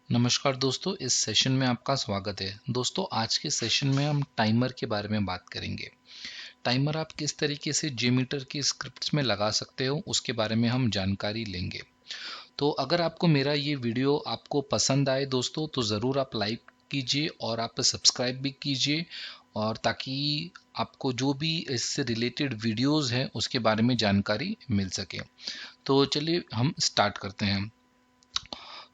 नमस्कार दोस्तों, इस सेशन में आपका स्वागत है। दोस्तों, आज के सेशन में हम टाइमर के बारे में बात करेंगे। टाइमर आप किस तरीके से JMeter की स्क्रिप्ट्स में लगा सकते हो, उसके बारे में हम जानकारी लेंगे। तो अगर आपको मेरा ये वीडियो आपको पसंद आए दोस्तों, तो ज़रूर आप लाइक कीजिए और आप सब्सक्राइब भी कीजिए, और ताकि आपको जो भी इससे रिलेटेड वीडियोस हैं उसके बारे में जानकारी मिल सके। तो चलिए हम स्टार्ट करते हैं।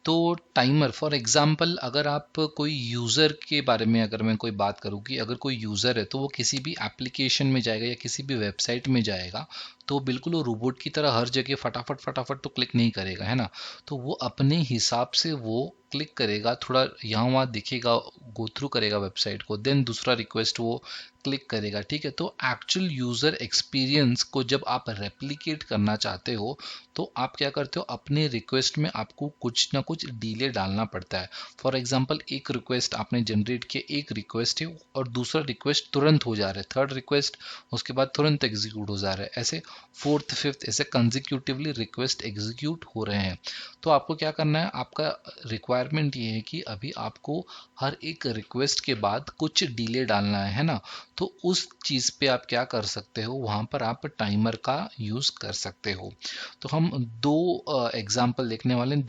तो टाइमर फॉर एग्जांपल, अगर आप कोई यूज़र के बारे में अगर मैं कोई बात करूं कि अगर कोई यूज़र है तो वो किसी भी एप्लीकेशन में जाएगा या किसी भी वेबसाइट में जाएगा, तो बिल्कुल वो रोबोट की तरह हर जगह फटाफट फटाफट तो क्लिक नहीं करेगा, है ना। तो वो अपने हिसाब से वो क्लिक करेगा, थोड़ा यहाँ वहाँ दिखेगा, गो थ्रू करेगा वेबसाइट को, देन दूसरा रिक्वेस्ट वो क्लिक करेगा। ठीक है, तो एक्चुअल यूज़र एक्सपीरियंस को जब आप रेप्लिकेट करना चाहते हो तो आप क्या करते हो, अपने रिक्वेस्ट में आपको कुछ ना कुछ डिले डालना पड़ता है। फॉर एग्जांपल, एक रिक्वेस्ट आपने जनरेट किया, एक रिक्वेस्ट है और दूसरा रिक्वेस्ट तुरंत हो जा रहा है, थर्ड रिक्वेस्ट उसके बाद तुरंत एग्जीक्यूट हो जा रहा है, ऐसे फोर्थ फिफ्थ ऐसे कंजिक्यूटिवली रिक्वेस्ट एग्जीक्यूट हो रहे हैं। तो आपको क्या करना है, आपका रिक्वायरमेंट ये है कि अभी आपको हर एक रिक्वेस्ट के बाद कुछ डिले डालना है ना। तो उस चीज़ पे आप क्या कर सकते हो, वहाँ पर आप टाइमर का यूज़ कर सकते हो। तो हम दो एग्जाम्पल देखने वाले हैं,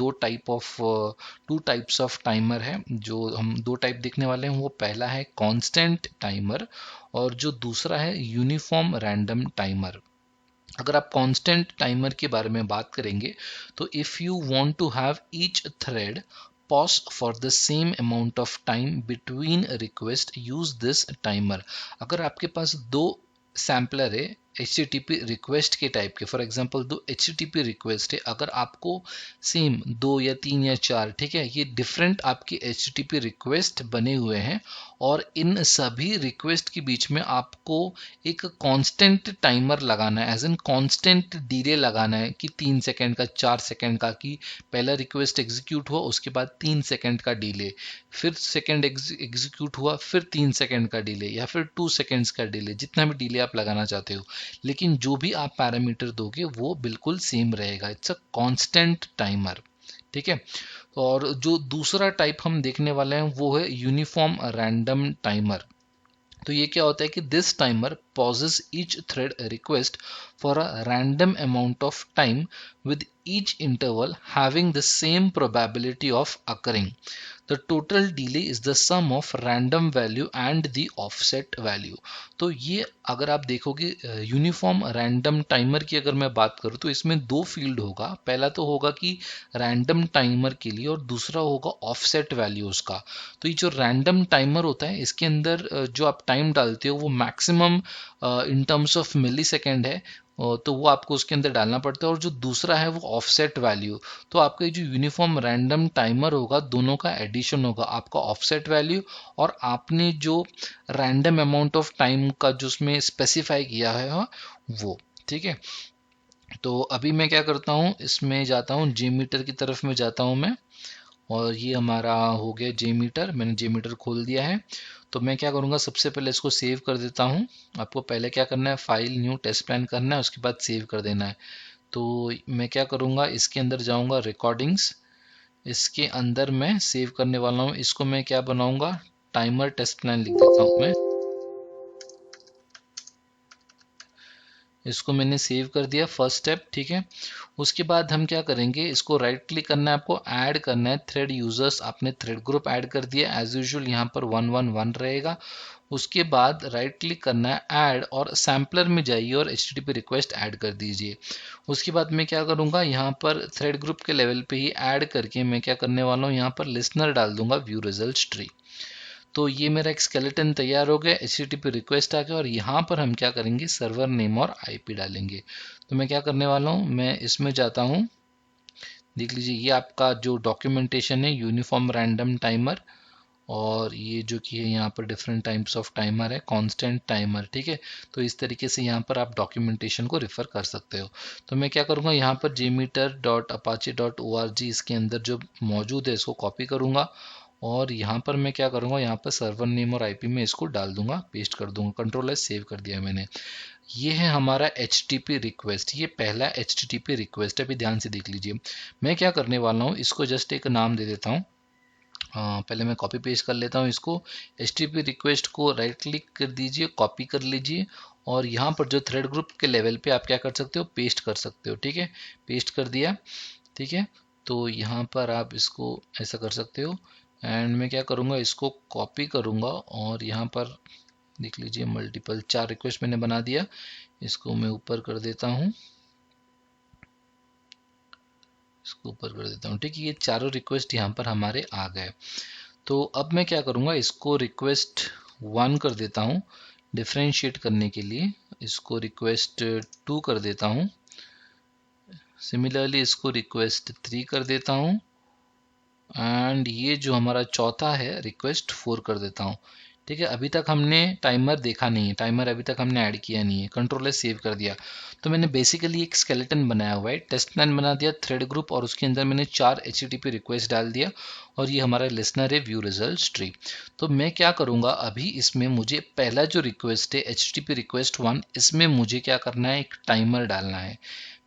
टू टाइप्स ऑफ टाइमर है जो हम दो टाइप देखने वाले हैं। वो पहला है कांस्टेंट टाइमर और जो दूसरा है यूनिफॉर्म रैंडम टाइमर। अगर आप कांस्टेंट टाइमर के बारे में बात करेंगे, तो if you want to have each thread pause for the same amount of time between request, use this timer। अगर आपके पास दो सैम्पलर है HTTP रिक्वेस्ट के टाइप के, फॉर एग्जांपल दो HTTP रिक्वेस्ट है, अगर आपको सेम दो या तीन या चार, ठीक है, ये डिफरेंट आपके HTTP रिक्वेस्ट बने हुए हैं और इन सभी रिक्वेस्ट के बीच में आपको एक कांस्टेंट टाइमर लगाना है, एज एन कांस्टेंट डिले लगाना है कि 3 सेकंड का, 4 सेकंड का, कि पहला रिक्वेस्ट एग्जीक्यूट हुआ उसके बाद 3 सेकंड का डिले, फिर सेकंड एग्जीक्यूट हुआ फिर 3 सेकंड का डिले, या फिर 2 सेकंड्स का डिले, जितना भी डिले आप लगाना चाहते हो। लेकिन जो भी आप पैरामीटर दोगे वो बिल्कुल सेम रहेगा। It's a constant timer. ठीक है। और जो दूसरा टाइप हम देखने वाले हैं वो है यूनिफॉर्म रैंडम टाइमर। तो ये क्या होता है कि this timer pauses each thread request for a random amount of time with each interval having the same probability of occurring. The total delay is the sum of random value and the offset value। तो ये अगर आप देखोगे uniform random timer की अगर मैं बात करूँ तो इसमें दो फील्ड होगा। पहला तो होगा कि रैंडम टाइमर के लिए और दूसरा होगा ऑफसेट वैल्यूज का। तो ये जो रैंडम टाइमर होता है इसके अंदर जो आप टाइम डालते हो वो maximum in terms of millisecond है। तो वो आपको उसके अंदर डालना पड़ता है। और जो दूसरा है वो ऑफसेट वैल्यू। तो आपका जो यूनिफॉर्म रैंडम टाइमर होगा दोनों का एडिशन होगा, आपका ऑफसेट वैल्यू और आपने जो रैंडम अमाउंट ऑफ टाइम का जो उसमें स्पेसिफाई किया है वो। ठीक है। तो अभी मैं क्या करता हूँ, इसमें जाता हूँ JMeter की तरफ में जाता हूँ मैं, और ये हमारा हो गया JMeter। मैंने JMeter खोल दिया है। तो मैं क्या करूँगा, सबसे पहले इसको सेव कर देता हूँ। आपको पहले क्या करना है, फाइल न्यू टेस्ट प्लान करना है, उसके बाद सेव कर देना है। तो मैं क्या करूँगा, इसके अंदर जाऊँगा रिकॉर्डिंग्स, इसके अंदर मैं सेव करने वाला हूँ। इसको मैं क्या बनाऊँगा, टाइमर टेस्ट प्लान लिख देता हूँ मैं। इसको मैंने सेव कर दिया, फर्स्ट स्टेप। ठीक है। उसके बाद हम क्या करेंगे, इसको राइट क्लिक करना है, आपको ऐड करना है थ्रेड यूजर्स। आपने थ्रेड ग्रुप ऐड कर दिया, एज यूजुअल यहाँ पर 111 रहेगा। उसके बाद राइट क्लिक करना है, ऐड, और सैम्पलर में जाइए और HTTP रिक्वेस्ट ऐड कर दीजिए। उसके बाद मैं क्या करूँगा, यहाँ पर थ्रेड ग्रुप के लेवल पे ही ऐड करके मैं क्या करने वाला हूँ, यहाँ पर लिसनर डाल दूंगा व्यू रिजल्ट ट्री। तो ये मेरा एक स्केलेटन तैयार हो गया, HTTP रिक्वेस्ट आ गया, और यहाँ पर हम क्या करेंगे, सर्वर नेम और IP डालेंगे। तो मैं क्या करने वाला हूँ, मैं इसमें जाता हूँ, देख लीजिए ये आपका जो डॉक्यूमेंटेशन है यूनिफॉर्म रैंडम टाइमर, और ये जो कि है यहाँ पर डिफरेंट टाइप्स ऑफ टाइमर है, कांस्टेंट टाइमर। ठीक है। तो इस तरीके से यहाँ पर आप डॉक्यूमेंटेशन को रेफर कर सकते हो। तो मैं क्या करूँगा, यहाँ पर jmeter.apache.org इसके अंदर जो मौजूद है इसको कॉपी करूँगा, और यहाँ पर मैं क्या करूँगा, यहाँ पर सर्वर नेम और IP में इसको डाल दूंगा, पेस्ट कर दूंगा, कंट्रोल एस सेव कर दिया मैंने। ये है हमारा HTTP रिक्वेस्ट, ये पहला HTTP रिक्वेस्ट है। अभी ध्यान से देख लीजिए, मैं क्या करने वाला हूँ, इसको जस्ट एक नाम दे देता हूँ। पहले मैं कॉपी पेस्ट कर लेता हूँ इसको। HTTP रिक्वेस्ट को राइट क्लिक कर दीजिए, कॉपी कर लीजिए और यहाँ पर जो थ्रेड ग्रुप के लेवल पे आप क्या कर सकते हो, पेस्ट कर सकते हो। ठीक है, पेस्ट कर दिया। ठीक है, तो यहाँ पर आप इसको ऐसा कर सकते हो एंड मैं क्या करूँगा, इसको कॉपी करूँगा और यहाँ पर देख लीजिए मल्टीपल 4 रिक्वेस्ट मैंने बना दिया। इसको मैं ऊपर कर देता हूँ, इसको ऊपर कर देता हूँ। ठीक है, ये चारों रिक्वेस्ट यहाँ पर हमारे आ गए। तो अब मैं क्या करूँगा, इसको रिक्वेस्ट 1 कर देता हूँ डिफ्रेंशिएट करने के लिए। इसको रिक्वेस्ट 2 कर देता हूँ। सिमिलरली इसको रिक्वेस्ट 3 कर देता हूँ एंड ये जो हमारा चौथा है रिक्वेस्ट 4 कर देता हूँ। ठीक है, अभी तक हमने टाइमर देखा नहीं है, टाइमर अभी तक हमने ऐड किया नहीं है। कंट्रोल एस सेव कर दिया। तो मैंने बेसिकली एक स्केलेटन बनाया हुआ है, टेस्ट प्लान बना दिया, थ्रेड ग्रुप, और उसके अंदर मैंने 4 HTTP रिक्वेस्ट डाल दिया और ये हमारा लिसनर है व्यू रिजल्ट्स ट्री। तो मैं क्या करूँगा, अभी इसमें मुझे पहला जो रिक्वेस्ट है HTTP रिक्वेस्ट 1, इसमें मुझे क्या करना है, एक टाइमर डालना है।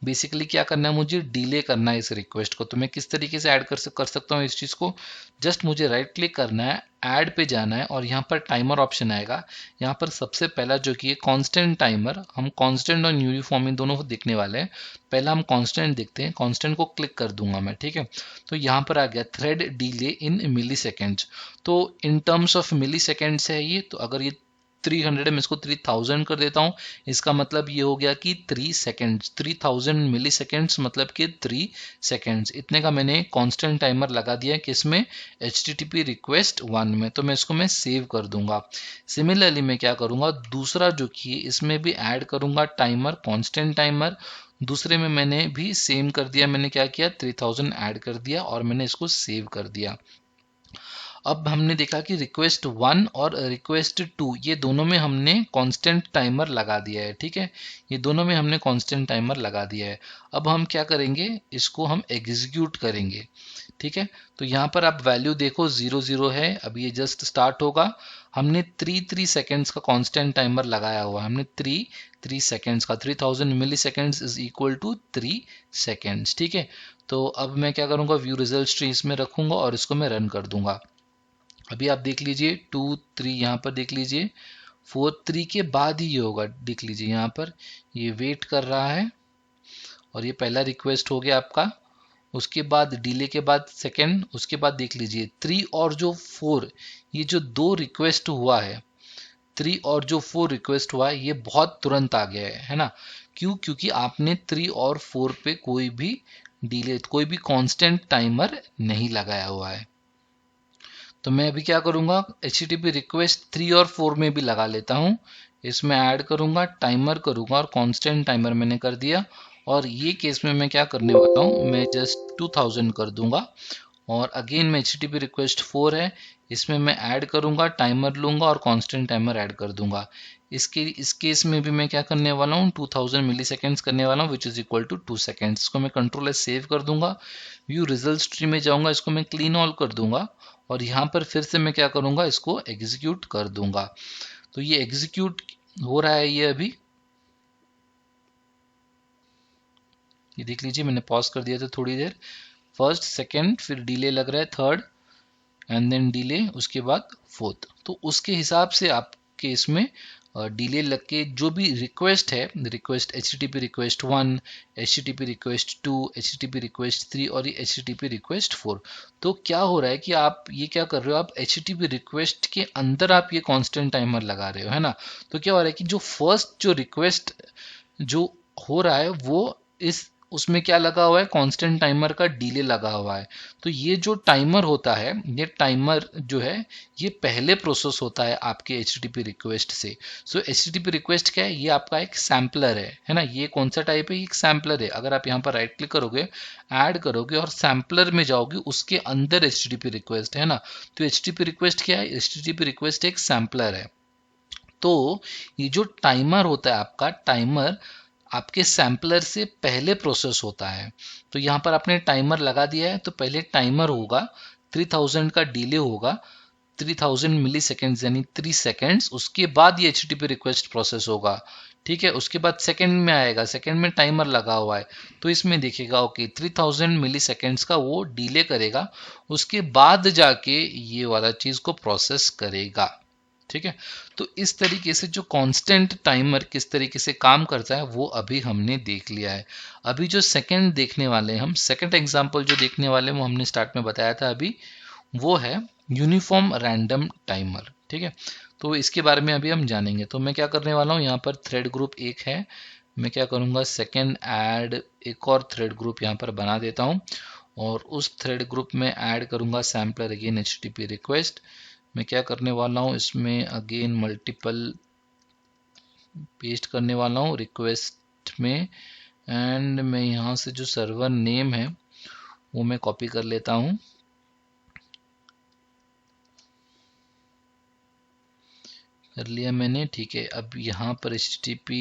बेसिकली क्या करना है, मुझे डिले करना है इस रिक्वेस्ट को। तो मैं किस तरीके से ऐड कर सकता हूँ इस चीज़ को, जस्ट मुझे राइट क्लिक करना है, ऐड पे जाना है और यहाँ पर टाइमर ऑप्शन आएगा। यहाँ पर सबसे पहला जो कि है कांस्टेंट टाइमर, हम कांस्टेंट और यूनिफॉर्म इन दोनों को देखने वाले हैं। पहला हम कांस्टेंट देखते हैं, कांस्टेंट को क्लिक कर दूंगा मैं। ठीक है, तो यहाँ पर आ गया thread delay in milliseconds. तो in terms of milliseconds है ये। तो अगर ये 300 है, मैं इसको 3000 कर देता हूँ। इसका मतलब ये हो गया कि 3 सेकेंड्स, 3000 मिली सेकेंड्स मतलब कि 3 सेकेंड्स। इतने का मैंने कांस्टेंट टाइमर लगा दिया है किसमें, HTTP रिक्वेस्ट 1 में। तो मैं इसको मैं सेव कर दूंगा। सिमिलरली मैं क्या करूंगा, दूसरा जो कि इसमें भी ऐड करूंगा टाइमर, कांस्टेंट टाइमर। दूसरे में मैंने भी सेम कर दिया, मैंने क्या किया, 3000 ऐड कर दिया और मैंने इसको सेव कर दिया। अब हमने देखा कि रिक्वेस्ट 1 और रिक्वेस्ट 2 ये दोनों में हमने कांस्टेंट टाइमर लगा दिया है। ठीक है, ये दोनों में हमने कांस्टेंट टाइमर लगा दिया है। अब हम क्या करेंगे, इसको हम एग्जीक्यूट करेंगे। ठीक है, तो यहाँ पर आप वैल्यू देखो 00 है, अब ये जस्ट स्टार्ट होगा। हमने 3 सेकेंड्स का कांस्टेंट टाइमर लगाया हुआ है, हमने 3 सेकेंड्स का, 3000 milliseconds is equal to 3 seconds. ठीक है, तो अब मैं क्या करूँगा, व्यू रिजल्ट ट्री इसमें रखूँगा और इसको मैं रन कर दूंगा। अभी आप देख लीजिए 2 3 यहाँ पर देख लीजिए, 4 3 के बाद ही ये होगा। देख लीजिए यहाँ पर ये वेट कर रहा है और ये पहला रिक्वेस्ट हो गया आपका। उसके बाद डिले के बाद सेकंड, उसके बाद देख लीजिए 3 और जो 4, ये जो 2 रिक्वेस्ट हुआ है, 3 और जो 4 रिक्वेस्ट हुआ है, ये बहुत तुरंत आ गया है ना। क्यों, क्योंकि आपने 3 और 4 पे कोई भी डिले, कोई भी कांस्टेंट टाइमर नहीं लगाया हुआ है। तो मैं अभी क्या करूंगा, HTTP रिक्वेस्ट 3 और 4 में भी लगा लेता हूं। इसमें ऐड करूंगा, टाइमर करूंगा और कांस्टेंट टाइमर मैंने कर दिया। और ये केस में मैं क्या करने वाला हूं, मैं जस्ट 2000 कर दूंगा और अगेन में HTTP रिक्वेस्ट 4 है, इसमें मैं ऐड करूंगा, टाइमर लूंगा और कांस्टेंट टाइमर ऐड कर दूंगा। इस केस में भी मैं क्या करने वाला हूँ, 2000 मिली सेकेंड्स करने वाला हूँ, which is equal to 2 seconds. इसको मैं कंट्रोल एस सेव कर दूंगा, व्यू रिजल्ट ट्री में जाऊंगा, इसको मैं क्लीन ऑल कर दूंगा और यहाँ पर फिर से मैं क्या करूंगा, इसको एग्जीक्यूट कर दूंगा। तो ये एग्जीक्यूट हो रहा है, ये अभी ये देख लीजिए, मैंने पॉज कर दिया था थोड़ी देर। फर्स्ट, सेकंड, फिर डिले लग रहा है, थर्ड एंड देन डिले, उसके बाद फोर्थ। तो उसके हिसाब से आपके इसमें डिले लग के जो भी रिक्वेस्ट है, request HTTP request 1, HTTP request 2, HTTP request 3 और ये HTTP रिक्वेस्ट 4। तो क्या हो रहा है कि आप ये क्या कर रहे हो, आप HTTP रिक्वेस्ट के अंदर आप ये कांस्टेंट टाइमर लगा रहे हो, है ना। तो क्या हो रहा है कि जो फर्स्ट जो रिक्वेस्ट जो हो रहा है वो इस उसमें क्या लगा हुआ है, कांस्टेंट टाइमर का डिले लगा हुआ है। तो ये जो टाइमर होता है, ये टाइमर जो है ये पहले प्रोसेस होता है आपके HTTP रिक्वेस्ट से। सो HTTP रिक्वेस्ट क्या है, ये आपका एक सैम्पलर है ना। ये कौन सा टाइप है, एक सैम्पलर है। अगर आप यहाँ पर राइट क्लिक करोगे, ऐड करोगे और सैम्पलर में जाओगे, उसके अंदर HTTP रिक्वेस्ट है ना। तो HTTP रिक्वेस्ट क्या है, HTTP रिक्वेस्ट एक सैम्पलर है। तो ये जो टाइमर होता है आपका, टाइमर आपके सैम्पलर से पहले प्रोसेस होता है। तो यहाँ पर आपने टाइमर लगा दिया है, तो पहले टाइमर होगा, 3000 का डिले होगा, 3000 मिली सेकेंड्स यानी 3 सेकेंड्स। उसके बाद ये HTTP रिक्वेस्ट प्रोसेस होगा, ठीक है, उसके बाद सेकंड में आएगा, सेकंड में टाइमर लगा हुआ है, तो इसमें देखिएगा ओके 3000 मिली सेकेंड्स का वो डिले करेगा, उसके बाद जाके ये वाला चीज को प्रोसेस करेगा। ठीक है, तो इस तरीके से जो कांस्टेंट टाइमर किस तरीके से काम करता है वो अभी हमने देख लिया है। अभी जो सेकंड देखने वाले हैं हम, सेकंड एग्जांपल जो देखने वाले हैं वो हमने स्टार्ट में बताया था अभी, वो है यूनिफॉर्म रैंडम टाइमर। ठीक है, तो इसके बारे में अभी हम जानेंगे। तो मैं क्या करने वाला हूँ, यहाँ पर थ्रेड ग्रुप एक है, मैं क्या करूँगा सेकेंड ऐड एक और थ्रेड ग्रुप यहाँ पर बना देता हूँ, और उस थ्रेड ग्रुप में ऐड करूँगा सैम्पलर अगेन HTTP रिक्वेस्ट। मैं क्या करने वाला हूँ, इसमें अगेन मल्टीपल पेस्ट करने वाला हूँ रिक्वेस्ट में, एंड मैं यहाँ से जो सर्वर नेम है वो मैं कॉपी कर लेता हूँ। कर लिया मैंने, ठीक है। अब यहाँ पर HTTP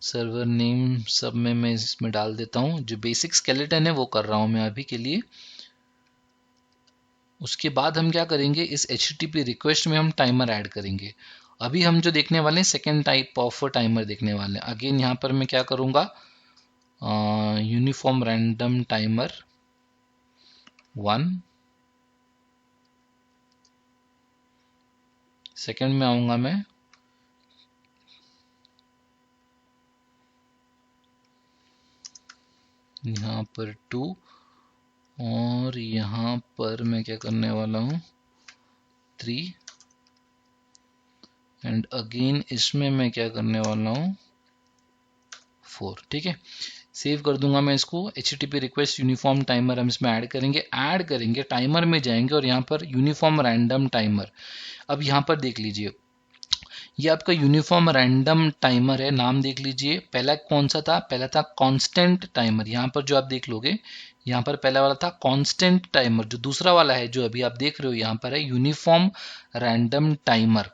सर्वर नेम सब में मैं इसमें डाल देता हूँ, जो बेसिक स्केलेटन है वो कर रहा हूँ मैं अभी के लिए। उसके बाद हम क्या करेंगे, इस HTTP रिक्वेस्ट में हम टाइमर ऐड करेंगे। अभी हम जो देखने वाले हैं सेकेंड टाइप ऑफ टाइमर देखने वाले हैं। अगेन यहाँ पर मैं क्या करूँगा, यूनिफॉर्म रैंडम टाइमर 1, सेकेंड में आऊँगा मैं यहाँ पर 2, और यहाँ पर मैं क्या करने वाला हूँ 3, एंड अगेन इसमें मैं क्या करने वाला हूँ 4। ठीक है, सेव कर दूंगा मैं इसको। HTTP रिक्वेस्ट यूनिफॉर्म टाइमर हम इसमें ऐड करेंगे टाइमर में जाएंगे, और यहाँ पर यूनिफॉर्म रैंडम टाइमर। अब यहाँ पर देख लीजिए, ये आपका यूनिफॉर्म रैंडम टाइमर है, नाम देख लीजिए। पहला कौन सा था, पहला था कांस्टेंट टाइमर। यहाँ पर जो आप देख लोगे, यहाँ पर पहला वाला था कांस्टेंट टाइमर, जो दूसरा वाला है जो अभी आप देख रहे हो यहाँ पर है यूनिफॉर्म रैंडम टाइमर।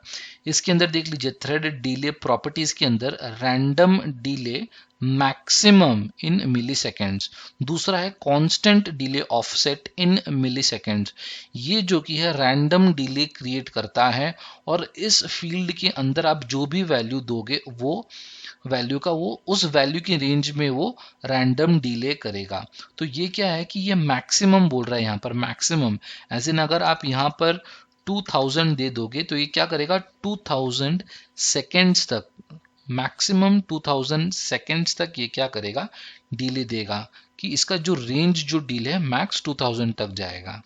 इसके अंदर देख लीजिए थ्रेड डिले प्रॉपर्टीज के अंदर random delay maximum in milliseconds, दूसरा है constant delay offset in milliseconds. ये जो कि है रैंडम डिले क्रिएट करता है, और इस फील्ड के अंदर आप जो भी वैल्यू दोगे वो वैल्यू का वो उस वैल्यू की रेंज में वो रैंडम डिले करेगा। तो ये क्या है कि ये मैक्सिमम बोल रहा है यहाँ पर, मैक्सिमम एज इन अगर आप यहाँ पर 2000 दे दोगे तो ये क्या करेगा 2000 सेकेंड्स तक, मैक्सिमम 2000 सेकेंड्स तक ये क्या करेगा डिले देगा, कि इसका जो रेंज जो डिले है मैक्स 2000 तक जाएगा।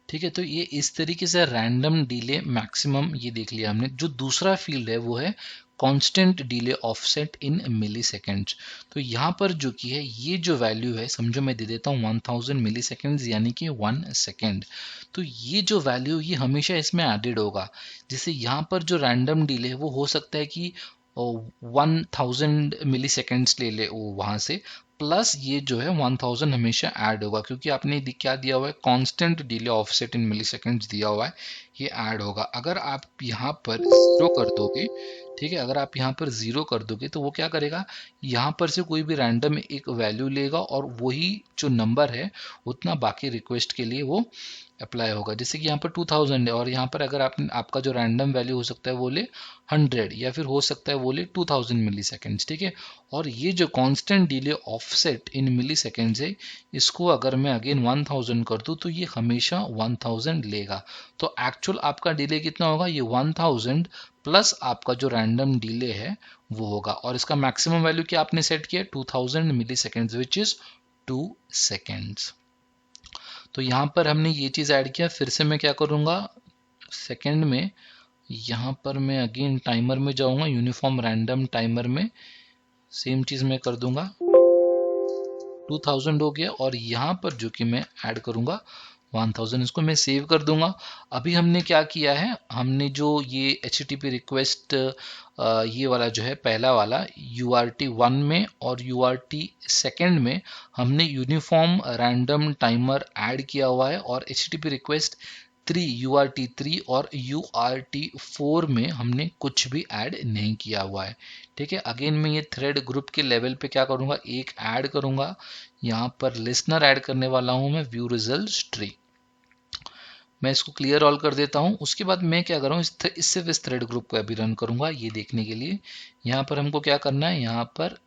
ठीक है, तो ये इस तरीके से रैंडम डिले मैक्सिमम ये देख लिया हमने। जो दूसरा फील्ड है वो है constant delay offset in milliseconds. तो यहाँ पर जो कि है ये जो वैल्यू है, समझो मैं दे देता हूँ 1000 मिली सेकेंड्स यानी कि 1 सेकेंड। तो ये जो वैल्यू ये हमेशा इसमें एडेड होगा। जैसे यहाँ पर जो रैंडम डिले है वो हो सकता है कि 1000 मिली सेकेंड्स ले ले वो वहां से, प्लस ये जो है 1000 हमेशा ऐड होगा, क्योंकि आपने क्या दिया हुआ है कांस्टेंट डिले ऑफसेट इन मिलीसेकंड्स दिया हुआ है, ये ऐड होगा। अगर आप यहाँ पर जीरो कर दोगे, ठीक है, अगर आप यहाँ पर जीरो कर दोगे तो वो क्या करेगा, यहाँ पर से कोई भी रैंडम एक वैल्यू लेगा और वही जो नंबर है उतना बाकी रिक्वेस्ट के लिए वो अप्लाई होगा। जैसे कि यहाँ पर 2000 है, और यहाँ पर अगर आपका जो रैंडम वैल्यू हो सकता है वो ले 100, या फिर हो सकता है वो ले 2000 मिली सेकेंड्स। ठीक है, और ये जो constant delay offset in milliseconds है, इसको अगर मैं अगेन 1000 कर दूं तो ये हमेशा 1000 लेगा। तो एक्चुअल आपका डिले कितना होगा, ये 1000 प्लस आपका जो रैंडम डिले है वो होगा, और इसका मैक्सिमम वैल्यू क्या आपने सेट किया 2000 मिली सेकेंड्स विच इज 2 सेकेंड्स। तो यहाँ पर हमने ये चीज़ ऐड किया। फिर से मैं क्या करूँगा सेकेंड में, यहाँ पर मैं अगेन टाइमर में जाऊँगा, यूनिफॉर्म रैंडम टाइमर में सेम चीज़ मैं कर दूंगा, 2000 हो गया, और यहाँ पर जो कि मैं ऐड करूँगा 1000, इसको मैं सेव कर दूंगा। अभी हमने क्या किया है, हमने जो ये HTTP रिक्वेस्ट ये वाला जो है पहला वाला URT 1 में और URT सेकेंड में हमने यूनिफॉर्म रैंडम टाइमर ऐड किया हुआ है, और HTTP रिक्वेस्ट 3 URT 3 और URT 4 में हमने कुछ भी ऐड नहीं किया हुआ है। ठीक है, अगेन मैं ये थ्रेड ग्रुप के लेवल पे क्या करूँगा, एक ऐड करूँगा, यहाँ पर लिसनर ऐड करने वाला हूँ मैं व्यू रिजल्ट ट्री। मैं इसको क्लियर ऑल कर देता हूँ। उसके बाद मैं क्या कर रहा हूँ, सिर्फ इस थ्रेड ग्रुप को अभी रन करूँगा ये देखने के लिए। यहाँ पर हमको क्या करना है, यहाँ पर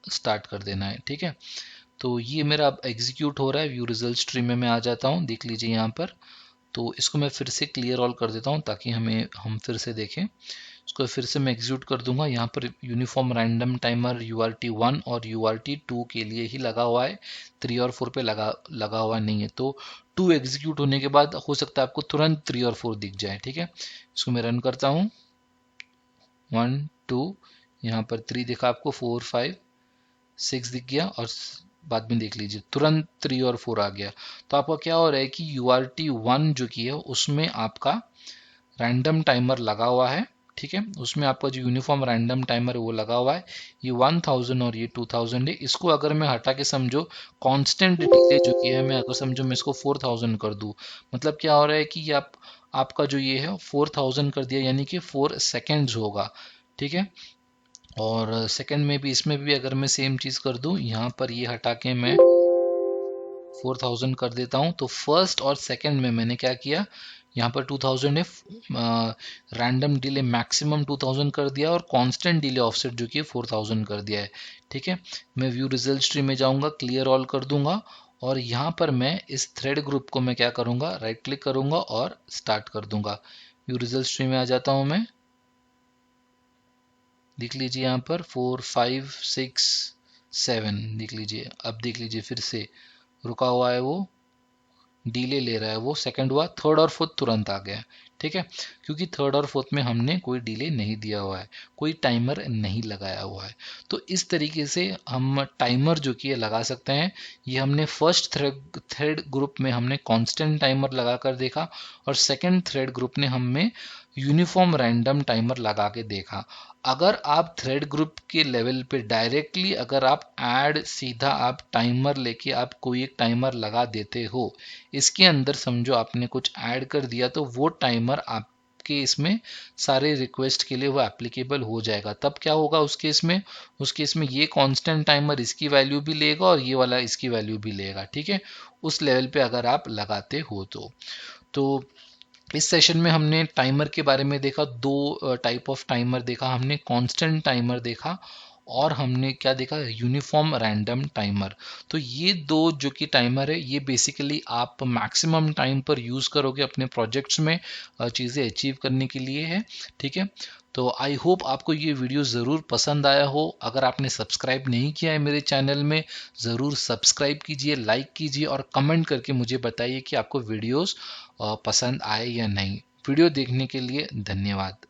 स्टार्ट कर देना है, ठीक है। तो ये मेरा अब एग्जीक्यूट हो रहा है। व्यू रिजल्ट स्ट्रीम में मैं आ जाता हूँ, देख लीजिए यहाँ पर। तो इसको मैं फिर से क्लियर ऑल कर देता हूँ ताकि हम फिर से देखें। इसको फिर से मैं एग्जीक्यूट कर दूंगा। यहाँ पर यूनिफॉर्म रैंडम टाइमर URT1 और URT2 के लिए ही लगा हुआ है, 3 और 4 पे लगा हुआ नहीं है। तो 2 एग्जीक्यूट होने के बाद हो सकता है आपको तुरंत 3 और 4 दिख जाए, ठीक है। इसको मैं रन करता हूँ। 1 2, यहाँ पर 3 दिखा आपको, 4 5 6 दिख गया, और बाद में देख लीजिए तुरंत 3 और 4 आ गया। तो आपका क्या हो रहा है कि URT1 जो की है उसमें आपका रैंडम टाइमर लगा हुआ है, ठीक है। उसमें आपका जो यूनिफॉर्म रैंडम टाइमर है वो लगा हुआ है। ये 1000 और ये 2000 है। इसको अगर मैं हटा के समझो कांस्टेंट डिले जो की है, मैं अगर समझो मैं इसको 4000 कर दूं, मतलब क्या हो रहा है कि ये आपका जो ये है 4000 कर दिया, यानी कि 4 सेकेंड्स होगा, ठीक है। और सेकंड में भी, इसमें भी अगर मैं सेम चीज कर दूं, यहाँ पर ये हटा के मैं 4000 कर देता हूं, तो फर्स्ट और सेकंड में मैंने क्या किया, यहाँ पर 2000 है, रैंडम डिले मैक्सिमम 2000 कर दिया और कांस्टेंट डिले ऑफसेट जो कि 4000 कर दिया है, ठीक है। मैं व्यू रिजल्ट स्ट्रीम में जाऊंगा, क्लियर ऑल कर दूंगा, और यहाँ पर मैं इस थ्रेड ग्रुप को मैं क्या करूंगा, राइट क्लिक करूंगा और स्टार्ट कर दूंगा। व्यू रिजल्ट स्ट्रीम में आ जाता हूं मैं, देख लीजिए यहाँ पर 4 5 6 7 देख लीजिए। अब देख लीजिए फिर से रुका हुआ है, वो डीले ले रहा है, वो सेकंड हुआ, थर्ड और फोर्थ तुरंत आ गया, ठीक है। क्योंकि थर्ड और फोर्थ में हमने कोई डिले नहीं दिया हुआ है, कोई टाइमर नहीं लगाया हुआ है। तो इस तरीके से हम टाइमर जो कि लगा सकते हैं। ये हमने फर्स्ट थ्रेड ग्रुप में हमने कांस्टेंट टाइमर लगा कर देखा, और सेकंड थ्रेड ग्रुप ने हमें यूनिफॉर्म रैंडम टाइमर लगा के देखा। अगर आप थ्रेड ग्रुप के लेवल पे डायरेक्टली अगर आप सीधा आप टाइमर लेके आप कोई एक टाइमर लगा देते हो, इसके अंदर समझो आपने कुछ ऐड कर दिया, तो वो टाइमर आपके इसमें सारे रिक्वेस्ट के लिए वो एप्लीकेबल हो जाएगा। तब क्या होगा उस केस में ये कांस्टेंट टाइमर इसकी वैल्यू भी लेगा और ये वाला इसकी वैल्यू भी लेगा, ठीक है। उस लेवल पे अगर आप लगाते हो तो इस सेशन में हमने टाइमर के बारे में देखा, दो टाइप ऑफ टाइमर देखा हमने, कांस्टेंट टाइमर देखा, और हमने क्या देखा, यूनिफॉर्म रैंडम टाइमर। तो ये दो जो कि टाइमर है, ये बेसिकली आप मैक्सिमम टाइम पर यूज़ करोगे अपने प्रोजेक्ट्स में चीज़ें अचीव करने के लिए है, ठीक है। तो आई होप आपको ये वीडियो ज़रूर पसंद आया हो। अगर आपने सब्सक्राइब नहीं किया है मेरे चैनल में, ज़रूर सब्सक्राइब कीजिए, लाइक कीजिए और कमेंट करके मुझे बताइए कि आपको वीडियोस पसंद आए या नहीं। वीडियो देखने के लिए धन्यवाद।